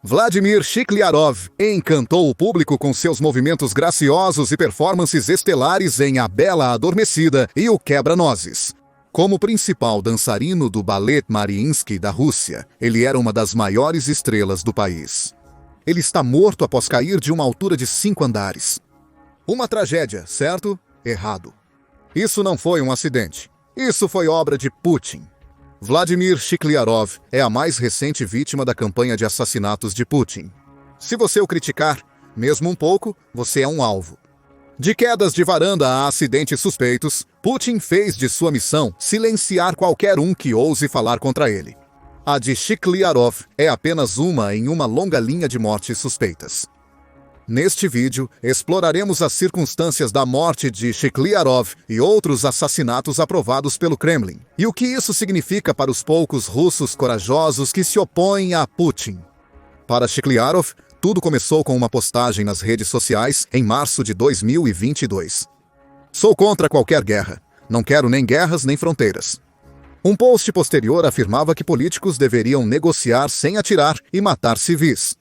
Vladimir Shklyarov encantou o público com seus movimentos graciosos e performances estelares em A Bela Adormecida e O Quebra-Nozes. Como principal dançarino do Ballet Mariinsky da Rússia, ele era uma das maiores estrelas do país. Ele está morto após cair de uma altura de 5 andares. Uma tragédia, certo? Errado. Isso não foi um acidente. Isso foi obra de Putin. Vladimir Shklyarov é a mais recente vítima da campanha de assassinatos de Putin. Se você o criticar, mesmo um pouco, você é um alvo. De quedas de varanda a acidentes suspeitos, Putin fez de sua missão silenciar qualquer um que ouse falar contra ele. A de Shklyarov é apenas uma em uma longa linha de mortes suspeitas. Neste vídeo, exploraremos as circunstâncias da morte de Shklyarov e outros assassinatos aprovados pelo Kremlin, e o que isso significa para os poucos russos corajosos que se opõem a Putin. Para Shklyarov, tudo começou com uma postagem nas redes sociais em março de 2022. Sou contra qualquer guerra. Não quero nem guerras nem fronteiras. Um post posterior afirmava que políticos deveriam negociar sem atirar e matar civis.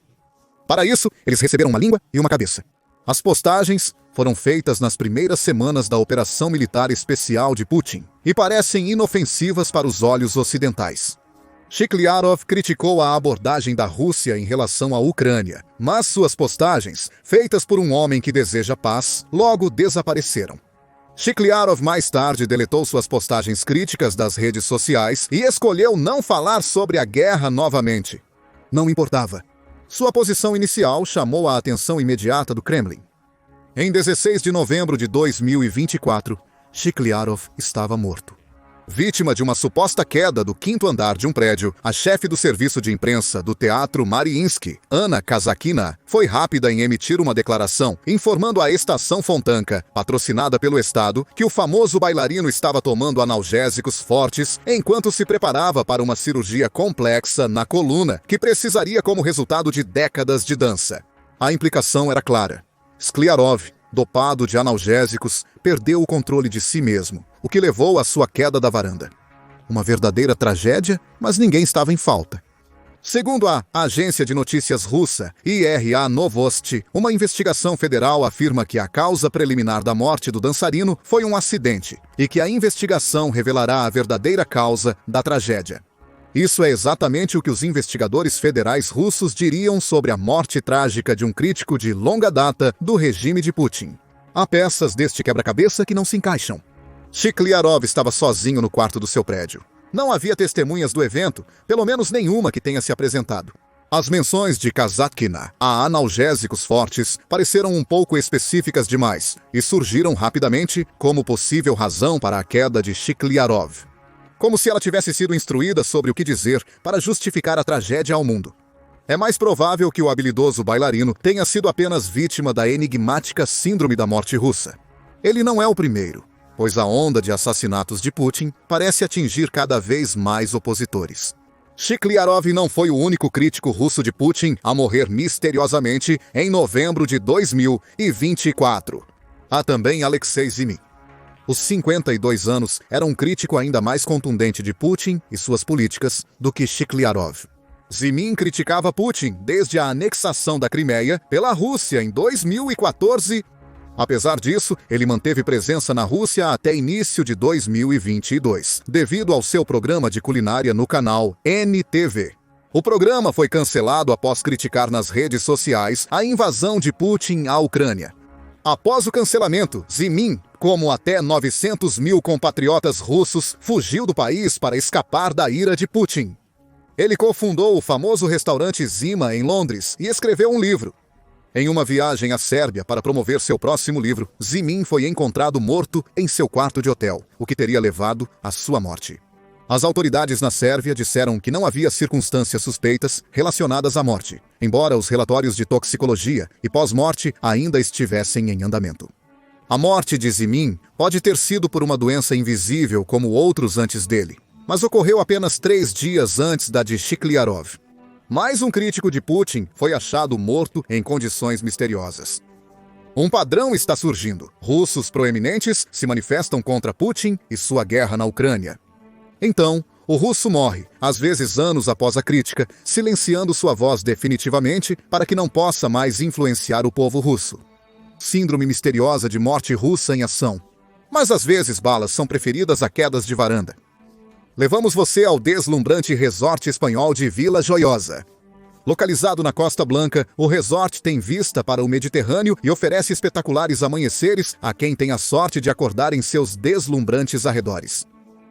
Para isso, eles receberam uma língua e uma cabeça. As postagens foram feitas nas primeiras semanas da operação militar especial de Putin e parecem inofensivas para os olhos ocidentais. Shklyarov criticou a abordagem da Rússia em relação à Ucrânia, mas suas postagens, feitas por um homem que deseja paz, logo desapareceram. Shklyarov mais tarde deletou suas postagens críticas das redes sociais e escolheu não falar sobre a guerra novamente. Não importava. Sua posição inicial chamou a atenção imediata do Kremlin. Em 16 de novembro de 2024, Shklyarov estava morto. Vítima de uma suposta queda do 5º andar de um prédio, a chefe do serviço de imprensa do Teatro Mariinsky, Anna Kazakina, foi rápida em emitir uma declaração informando à estação Fontanka, patrocinada pelo Estado, que o famoso bailarino estava tomando analgésicos fortes enquanto se preparava para uma cirurgia complexa na coluna, que precisaria como resultado de décadas de dança. A implicação era clara. Shklyarov, dopado de analgésicos, perdeu o controle de si mesmo, o que levou à sua queda da varanda. Uma verdadeira tragédia, mas ninguém estava em falta. Segundo a agência de notícias russa IRA Novosti, uma investigação federal afirma que a causa preliminar da morte do dançarino foi um acidente e que a investigação revelará a verdadeira causa da tragédia. Isso é exatamente o que os investigadores federais russos diriam sobre a morte trágica de um crítico de longa data do regime de Putin. Há peças deste quebra-cabeça que não se encaixam. Shklyarov estava sozinho no quarto do seu prédio. Não havia testemunhas do evento, pelo menos nenhuma que tenha se apresentado. As menções de Kazakina a analgésicos fortes pareceram um pouco específicas demais e surgiram rapidamente como possível razão para a queda de Shklyarov. Como se ela tivesse sido instruída sobre o que dizer para justificar a tragédia ao mundo. É mais provável que o habilidoso bailarino tenha sido apenas vítima da enigmática síndrome da morte russa. Ele não é o primeiro, pois a onda de assassinatos de Putin parece atingir cada vez mais opositores. Shklyarov não foi o único crítico russo de Putin a morrer misteriosamente em novembro de 2024. Há também Alexei Zimin. Os 52 anos era um crítico ainda mais contundente de Putin e suas políticas do que Shklyarov. Zimin criticava Putin desde a anexação da Crimeia pela Rússia em 2014. Apesar disso, ele manteve presença na Rússia até início de 2022, devido ao seu programa de culinária no canal NTV. O programa foi cancelado após criticar nas redes sociais a invasão de Putin à Ucrânia. Após o cancelamento, Zimin, como até 900 mil compatriotas russos, fugiu do país para escapar da ira de Putin. Ele cofundou o famoso restaurante Zima em Londres e escreveu um livro. Em uma viagem à Sérvia para promover seu próximo livro, Zimin foi encontrado morto em seu quarto de hotel, o que teria levado à sua morte. As autoridades na Sérvia disseram que não havia circunstâncias suspeitas relacionadas à morte, embora os relatórios de toxicologia e pós-morte ainda estivessem em andamento. A morte de Zimin pode ter sido por uma doença invisível como outros antes dele, mas ocorreu apenas 3 dias antes da de Shklyarov. Mais um crítico de Putin foi achado morto em condições misteriosas. Um padrão está surgindo. Russos proeminentes se manifestam contra Putin e sua guerra na Ucrânia. Então, O russo morre, às vezes anos após a crítica, silenciando sua voz definitivamente para que não possa mais influenciar o povo russo. Síndrome misteriosa de morte russa em ação. Mas às vezes balas são preferidas a quedas de varanda. Levamos você ao deslumbrante resort espanhol de Vila Joiosa. Localizado na Costa Blanca, o resort tem vista para o Mediterrâneo e oferece espetaculares amanheceres a quem tem a sorte de acordar em seus deslumbrantes arredores.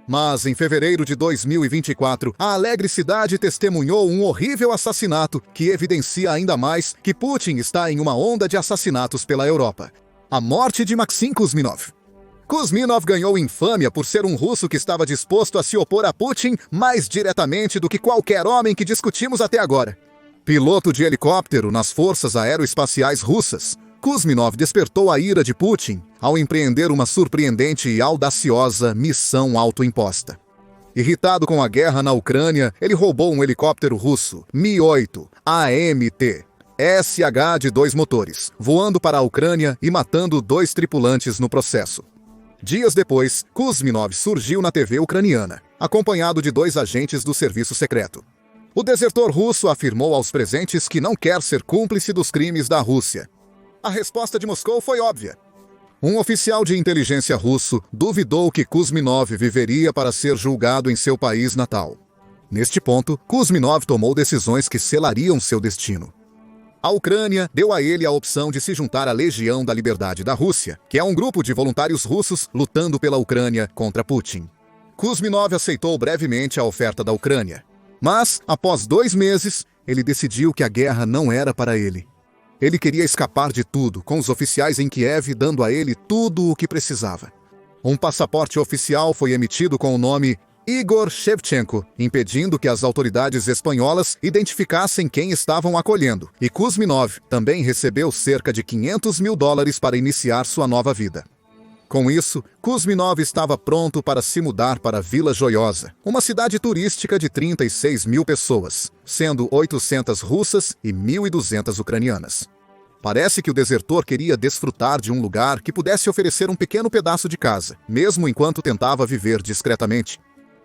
Mas, em fevereiro de 2024, a alegre cidade testemunhou um horrível assassinato que evidencia ainda mais que Putin está em uma onda de assassinatos pela Europa. A morte de Maxim Kuzminov. Kuzminov ganhou infâmia por ser um russo que estava disposto a se opor a Putin mais diretamente do que qualquer homem que discutimos até agora. Piloto de helicóptero nas forças aeroespaciais russas, Kuzminov despertou a ira de Putin ao empreender uma surpreendente e audaciosa missão autoimposta. Irritado com a guerra na Ucrânia, ele roubou um helicóptero russo, Mi-8 AMT, SH de 2 motores, voando para a Ucrânia e matando 2 tripulantes no processo. Dias depois, Kuzminov surgiu na TV ucraniana, acompanhado de 2 agentes do serviço secreto. O desertor russo afirmou aos presentes que não quer ser cúmplice dos crimes da Rússia. A resposta de Moscou foi óbvia. Um oficial de inteligência russo duvidou que Kuzminov viveria para ser julgado em seu país natal. Neste ponto, Kuzminov tomou decisões que selariam seu destino. A Ucrânia deu a ele a opção de se juntar à Legião da Liberdade da Rússia, que é um grupo de voluntários russos lutando pela Ucrânia contra Putin. Kuzminov aceitou brevemente a oferta da Ucrânia. Mas, após 2 meses, ele decidiu que a guerra não era para ele. Ele queria escapar de tudo, com os oficiais em Kiev dando a ele tudo o que precisava. Um passaporte oficial foi emitido com o nome Igor Shevchenko, impedindo que as autoridades espanholas identificassem quem estavam acolhendo. E Kuzminov também recebeu cerca de $500 mil para iniciar sua nova vida. Com isso, Kuzminov estava pronto para se mudar para Vila Joiosa, uma cidade turística de 36 mil pessoas, sendo 800 russas e 1.200 ucranianas. Parece que o desertor queria desfrutar de um lugar que pudesse oferecer um pequeno pedaço de casa, mesmo enquanto tentava viver discretamente.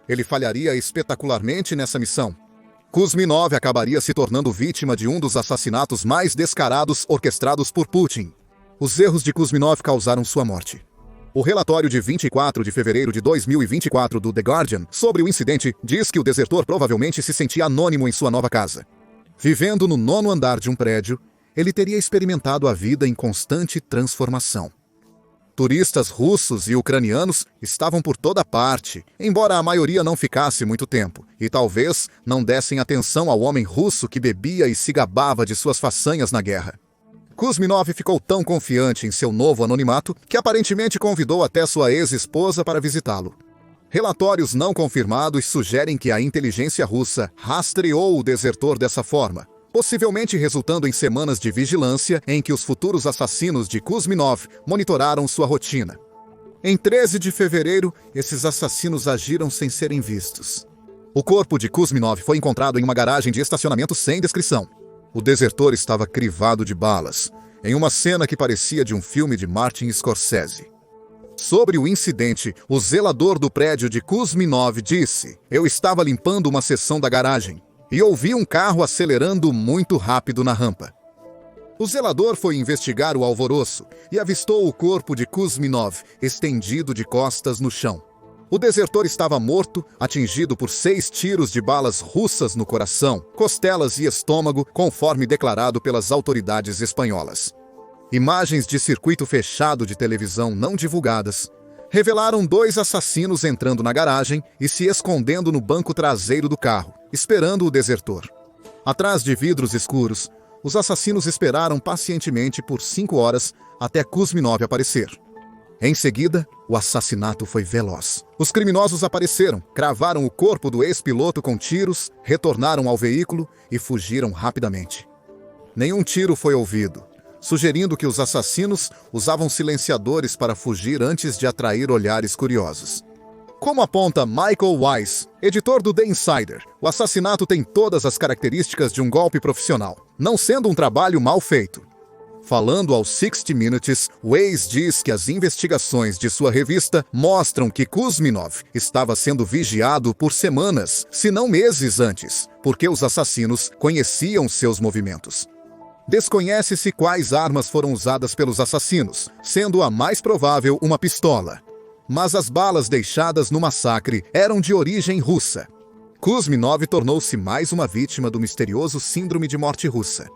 Ele falharia espetacularmente nessa missão. Kuzminov acabaria se tornando vítima de um dos assassinatos mais descarados orquestrados por Putin. Os erros de Kuzminov causaram sua morte. O relatório de 24 de fevereiro de 2024 do The Guardian sobre o incidente diz que o desertor provavelmente se sentia anônimo em sua nova casa. Vivendo no 9º andar de um prédio, ele teria experimentado a vida em constante transformação. Turistas russos e ucranianos estavam por toda parte, embora a maioria não ficasse muito tempo, e talvez não dessem atenção ao homem russo que bebia e se gabava de suas façanhas na guerra. Kuzminov ficou tão confiante em seu novo anonimato que aparentemente convidou até sua ex-esposa para visitá-lo. Relatórios não confirmados sugerem que a inteligência russa rastreou o desertor dessa forma, possivelmente resultando em semanas de vigilância em que os futuros assassinos de Kuzminov monitoraram sua rotina. Em 13 de fevereiro, esses assassinos agiram sem serem vistos. O corpo de Kuzminov foi encontrado em uma garagem de estacionamento sem descrição. O desertor estava crivado de balas, em uma cena que parecia de um filme de Martin Scorsese. Sobre o incidente, o zelador do prédio de Kuzminov disse: "Eu estava limpando uma seção da garagem e ouvi um carro acelerando muito rápido na rampa." O zelador foi investigar o alvoroço e avistou o corpo de Kuzminov estendido de costas no chão. O desertor estava morto, atingido por 6 tiros de balas russas no coração, costelas e estômago, conforme declarado pelas autoridades espanholas. Imagens de circuito fechado de televisão não divulgadas revelaram 2 assassinos entrando na garagem e se escondendo no banco traseiro do carro, esperando o desertor. Atrás de vidros escuros, os assassinos esperaram pacientemente por 5 horas até Kuzminov aparecer. Em seguida, o assassinato foi veloz. Os criminosos apareceram, cravaram o corpo do ex-piloto com tiros, retornaram ao veículo e fugiram rapidamente. Nenhum tiro foi ouvido, sugerindo que os assassinos usavam silenciadores para fugir antes de atrair olhares curiosos. Como aponta Michael Weiss, editor do The Insider, o assassinato tem todas as características de um golpe profissional, não sendo um trabalho mal feito. Falando ao 60 Minutes, Waze diz que as investigações de sua revista mostram que Kuzminov estava sendo vigiado por semanas, se não meses antes, porque os assassinos conheciam seus movimentos. Desconhece-se quais armas foram usadas pelos assassinos, sendo a mais provável uma pistola. Mas as balas deixadas no massacre eram de origem russa. Kuzminov tornou-se mais uma vítima do misterioso síndrome de morte russa.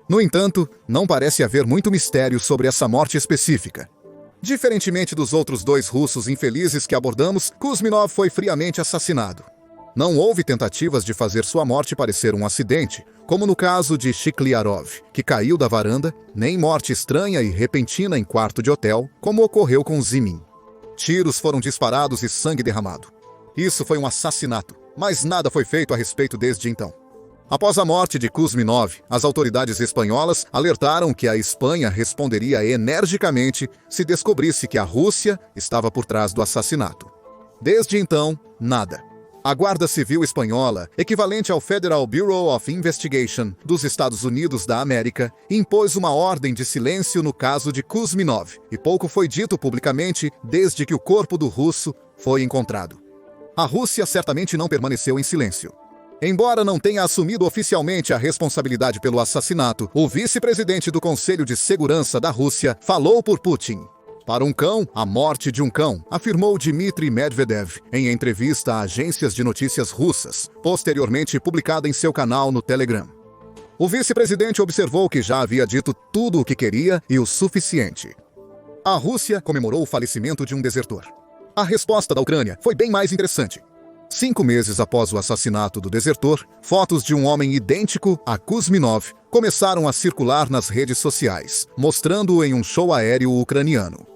No entanto, não parece haver muito mistério sobre essa morte específica. Diferentemente dos outros dois russos infelizes que abordamos, Kuzminov foi friamente assassinado. Não houve tentativas de fazer sua morte parecer um acidente, como no caso de Shkliarov, que caiu da varanda, nem morte estranha e repentina em quarto de hotel, como ocorreu com Zimin. Tiros foram disparados e sangue derramado. Isso foi um assassinato, mas nada foi feito a respeito desde então. Após a morte de Kuzminov, as autoridades espanholas alertaram que a Espanha responderia energicamente se descobrisse que a Rússia estava por trás do assassinato. Desde então, nada. A Guarda Civil Espanhola, equivalente ao Federal Bureau of Investigation dos Estados Unidos da América, impôs uma ordem de silêncio no caso de Kuzminov, e pouco foi dito publicamente desde que o corpo do russo foi encontrado. A Rússia certamente não permaneceu em silêncio. Embora não tenha assumido oficialmente a responsabilidade pelo assassinato, o vice-presidente do Conselho de Segurança da Rússia falou por Putin. Para um cão, a morte de um cão, afirmou Dmitry Medvedev em entrevista a agências de notícias russas, posteriormente publicada em seu canal no Telegram. O vice-presidente observou que já havia dito tudo o que queria e o suficiente. A Rússia comemorou o falecimento de um desertor. A resposta da Ucrânia foi bem mais interessante. 5 meses após o assassinato do desertor, fotos de um homem idêntico a Kuzminov começaram a circular nas redes sociais, mostrando-o em um show aéreo ucraniano.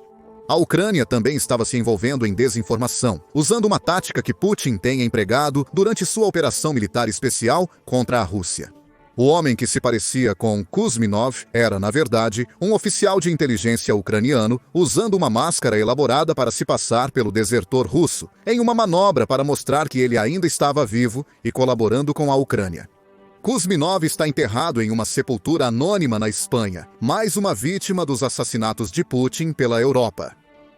A Ucrânia também estava se envolvendo em desinformação, usando uma tática que Putin tem empregado durante sua operação militar especial contra a Rússia. O homem que se parecia com Kuzminov era, na verdade, um oficial de inteligência ucraniano usando uma máscara elaborada para se passar pelo desertor russo, em uma manobra para mostrar que ele ainda estava vivo e colaborando com a Ucrânia. Kuzminov está enterrado em uma sepultura anônima na Espanha, mais uma vítima dos assassinatos de Putin pela Europa.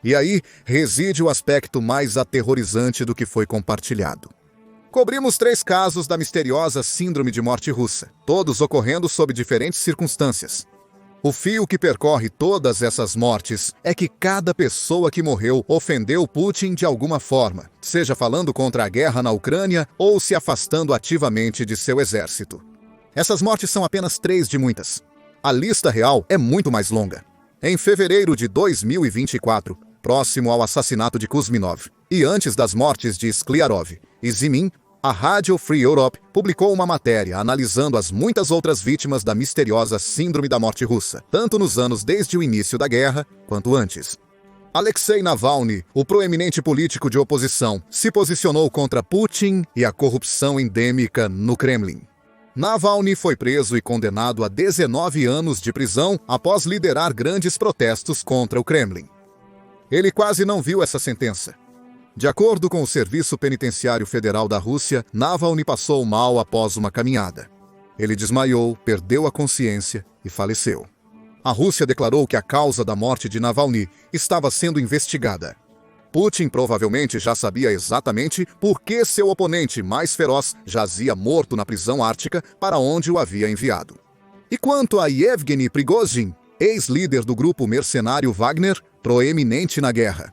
E aí reside o aspecto mais aterrorizante do que foi compartilhado. Cobrimos 3 casos da misteriosa síndrome de morte russa, todos ocorrendo sob diferentes circunstâncias. O fio que percorre todas essas mortes é que cada pessoa que morreu ofendeu Putin de alguma forma, seja falando contra a guerra na Ucrânia ou se afastando ativamente de seu exército. Essas mortes são apenas 3 de muitas. A lista real é muito mais longa. Em fevereiro de 2024, próximo ao assassinato de Kuzminov, e antes das mortes de Shkliarov e Zimin, a Rádio Free Europe publicou uma matéria analisando as muitas outras vítimas da misteriosa síndrome da morte russa, tanto nos anos desde o início da guerra, quanto antes. Alexei Navalny, o proeminente político de oposição, se posicionou contra Putin e a corrupção endêmica no Kremlin. Navalny foi preso e condenado a 19 anos de prisão após liderar grandes protestos contra o Kremlin. Ele quase não viu essa sentença. De acordo com o Serviço Penitenciário Federal da Rússia, Navalny passou mal após uma caminhada. Ele desmaiou, perdeu a consciência e faleceu. A Rússia declarou que a causa da morte de Navalny estava sendo investigada. Putin provavelmente já sabia exatamente por que seu oponente mais feroz jazia morto na prisão ártica para onde o havia enviado. E quanto a Yevgeny Prigozhin, ex-líder do grupo mercenário Wagner, proeminente na guerra?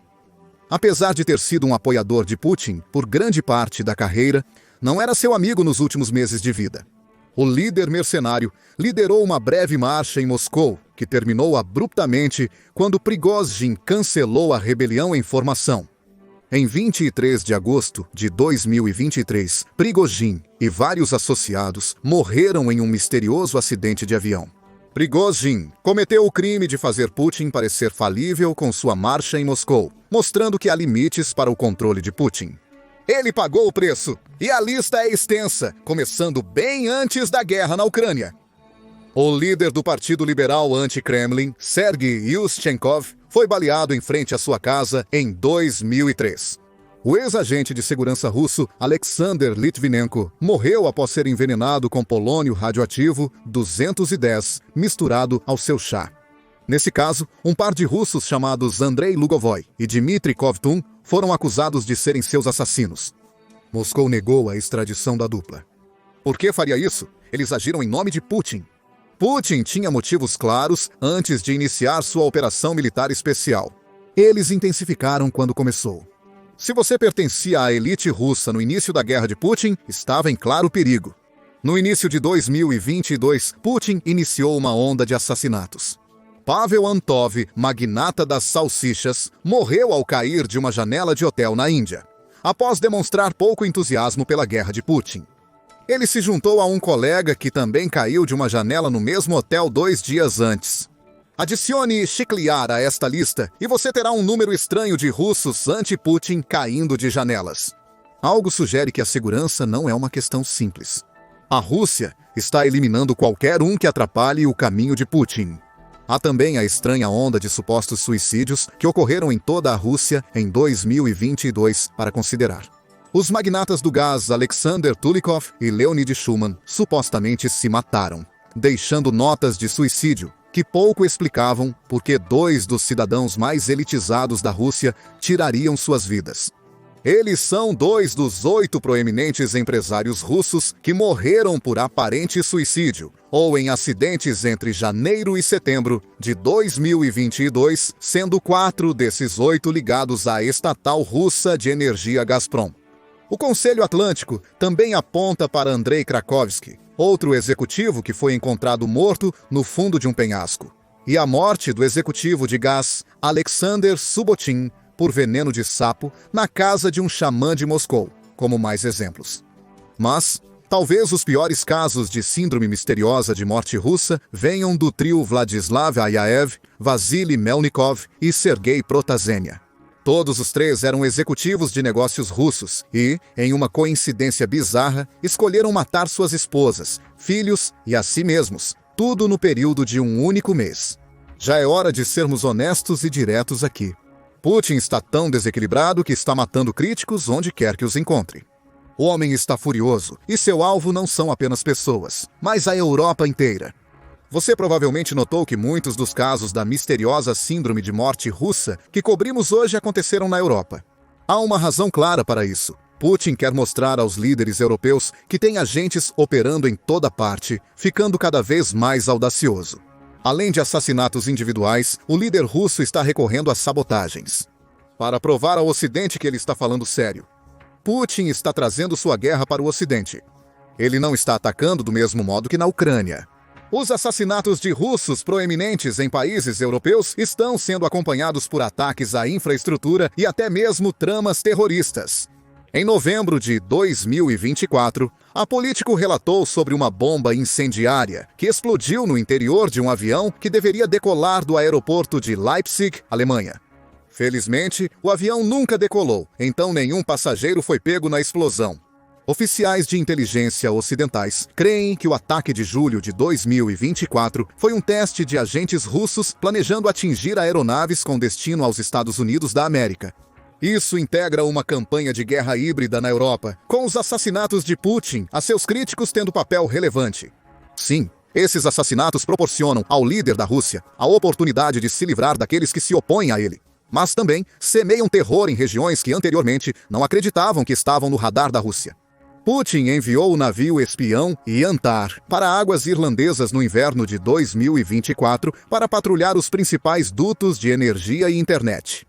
Apesar de ter sido um apoiador de Putin por grande parte da carreira, não era seu amigo nos últimos meses de vida. O líder mercenário liderou uma breve marcha em Moscou, que terminou abruptamente quando Prigozhin cancelou a rebelião em formação. Em 23 de agosto de 2023, Prigozhin e vários associados morreram em um misterioso acidente de avião. Prigozhin cometeu o crime de fazer Putin parecer falível com sua marcha em Moscou, mostrando que há limites para o controle de Putin. Ele pagou o preço, e a lista é extensa, começando bem antes da guerra na Ucrânia. O líder do Partido Liberal Anti-Kremlin, Sergei Yushchenkov, foi baleado em frente à sua casa em 2003. O ex-agente de segurança russo, Alexander Litvinenko, morreu após ser envenenado com polônio radioativo 210, misturado ao seu chá. Nesse caso, um par de russos chamados Andrei Lugovoy e Dmitry Kovtun foram acusados de serem seus assassinos. Moscou negou a extradição da dupla. Por que faria isso? Eles agiram em nome de Putin. Putin tinha motivos claros antes de iniciar sua operação militar especial. Eles intensificaram quando começou. Se você pertencia à elite russa no início da guerra de Putin, estava em claro perigo. No início de 2022, Putin iniciou uma onda de assassinatos. Pavel Antov, magnata das salsichas, morreu ao cair de uma janela de hotel na Índia, após demonstrar pouco entusiasmo pela guerra de Putin. Ele se juntou a um colega que também caiu de uma janela no mesmo hotel 2 dias antes. Adicione Shikliar a esta lista e você terá um número estranho de russos anti-Putin caindo de janelas. Algo sugere que a segurança não é uma questão simples. A Rússia está eliminando qualquer um que atrapalhe o caminho de Putin. Há também a estranha onda de supostos suicídios que ocorreram em toda a Rússia em 2022 para considerar. Os magnatas do gás Alexander Tulikov e Leonid Schuman supostamente se mataram, deixando notas de suicídio que pouco explicavam por que 2 dos cidadãos mais elitizados da Rússia tirariam suas vidas. Eles são 2 dos 8 proeminentes empresários russos que morreram por aparente suicídio ou em acidentes entre janeiro e setembro de 2022, sendo 4 desses 8 ligados à estatal russa de energia Gazprom. O Conselho Atlântico também aponta para Andrei Krakowski, outro executivo que foi encontrado morto no fundo de um penhasco, e a morte do executivo de gás Alexander Subotin por veneno de sapo na casa de um xamã de Moscou, como mais exemplos. Mas talvez os piores casos de síndrome misteriosa de morte russa venham do trio Vladislav Ayaev, Vasily Melnikov e Sergei Protazenia. Todos os 3 eram executivos de negócios russos e, em uma coincidência bizarra, escolheram matar suas esposas, filhos e a si mesmos, tudo no período de um único mês. Já é hora de sermos honestos e diretos aqui. Putin está tão desequilibrado que está matando críticos onde quer que os encontre. O homem está furioso e seu alvo não são apenas pessoas, mas a Europa inteira. Você provavelmente notou que muitos dos casos da misteriosa síndrome de morte russa que cobrimos hoje aconteceram na Europa. Há uma razão clara para isso. Putin quer mostrar aos líderes europeus que tem agentes operando em toda parte, ficando cada vez mais audacioso. Além de assassinatos individuais, o líder russo está recorrendo a sabotagens. Para provar ao Ocidente que ele está falando sério, Putin está trazendo sua guerra para o Ocidente. Ele não está atacando do mesmo modo que na Ucrânia. Os assassinatos de russos proeminentes em países europeus estão sendo acompanhados por ataques à infraestrutura e até mesmo tramas terroristas. Em novembro de 2024, a Político relatou sobre uma bomba incendiária que explodiu no interior de um avião que deveria decolar do aeroporto de Leipzig, Alemanha. Felizmente, o avião nunca decolou, então nenhum passageiro foi pego na explosão. Oficiais de inteligência ocidentais creem que o ataque de julho de 2024 foi um teste de agentes russos planejando atingir aeronaves com destino aos Estados Unidos da América. Isso integra uma campanha de guerra híbrida na Europa, com os assassinatos de Putin a seus críticos tendo papel relevante. Sim, esses assassinatos proporcionam ao líder da Rússia a oportunidade de se livrar daqueles que se opõem a ele, mas também semeiam terror em regiões que anteriormente não acreditavam que estavam no radar da Rússia. Putin enviou o navio espião Yantar para águas irlandesas no inverno de 2024 para patrulhar os principais dutos de energia e internet.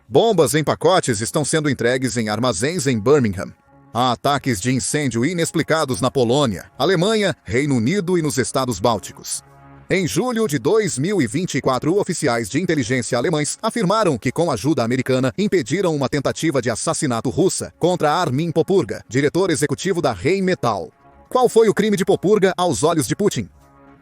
Bombas em pacotes estão sendo entregues em armazéns em Birmingham. Há ataques de incêndio inexplicados na Polônia, Alemanha, Reino Unido e nos Estados Bálticos. Em julho de 2024, oficiais de inteligência alemães afirmaram que, com ajuda americana, impediram uma tentativa de assassinato russa contra Armin Popurga, diretor executivo da Rheinmetall. Qual foi o crime de Popurga aos olhos de Putin?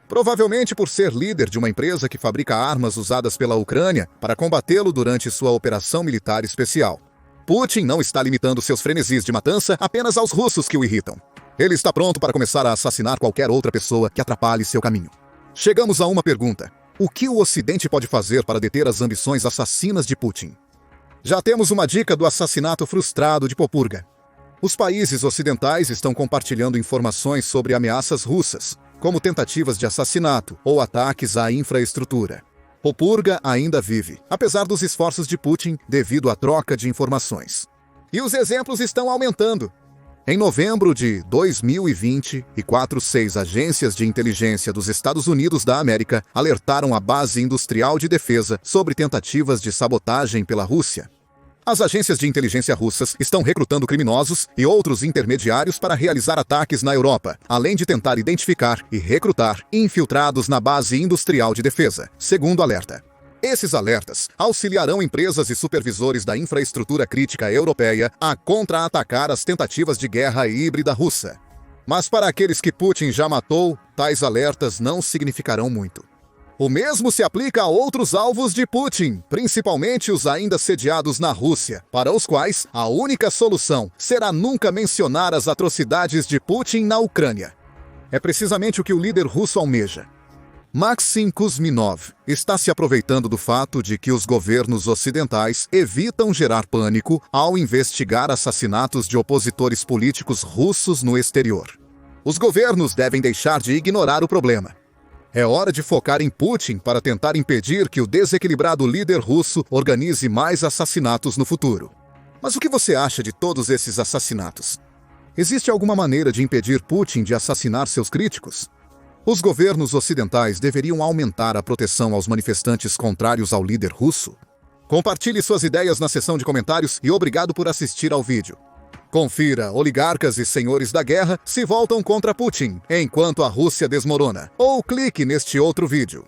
Provavelmente por ser líder de uma empresa que fabrica armas usadas pela Ucrânia para combatê-lo durante sua operação militar especial. Putin não está limitando seus frenesis de matança apenas aos russos que o irritam. Ele está pronto para começar a assassinar qualquer outra pessoa que atrapalhe seu caminho. Chegamos a uma pergunta. O que o Ocidente pode fazer para deter as ambições assassinas de Putin? Já temos uma dica do assassinato frustrado de Popurga. Os países ocidentais estão compartilhando informações sobre ameaças russas, como tentativas de assassinato ou ataques à infraestrutura. O purga ainda vive, apesar dos esforços de Putin devido à troca de informações. E os exemplos estão aumentando. Em novembro de 2020, 6 agências de inteligência dos Estados Unidos da América alertaram a base industrial de defesa sobre tentativas de sabotagem pela Rússia. As agências de inteligência russas estão recrutando criminosos e outros intermediários para realizar ataques na Europa, além de tentar identificar e recrutar infiltrados na base industrial de defesa, segundo alerta. Esses alertas auxiliarão empresas e supervisores da infraestrutura crítica europeia a contra-atacar as tentativas de guerra híbrida russa. Mas para aqueles que Putin já matou, tais alertas não significarão muito. O mesmo se aplica a outros alvos de Putin, principalmente os ainda sediados na Rússia, para os quais a única solução será nunca mencionar as atrocidades de Putin na Ucrânia. É precisamente o que o líder russo almeja. Maxim Kuzminov está se aproveitando do fato de que os governos ocidentais evitam gerar pânico ao investigar assassinatos de opositores políticos russos no exterior. Os governos devem deixar de ignorar o problema. É hora de focar em Putin para tentar impedir que o desequilibrado líder russo organize mais assassinatos no futuro. Mas o que você acha de todos esses assassinatos? Existe alguma maneira de impedir Putin de assassinar seus críticos? Os governos ocidentais deveriam aumentar a proteção aos manifestantes contrários ao líder russo? Compartilhe suas ideias na seção de comentários e obrigado por assistir ao vídeo. Confira, oligarcas e senhores da guerra se voltam contra Putin, enquanto a Rússia desmorona. Ou clique neste outro vídeo.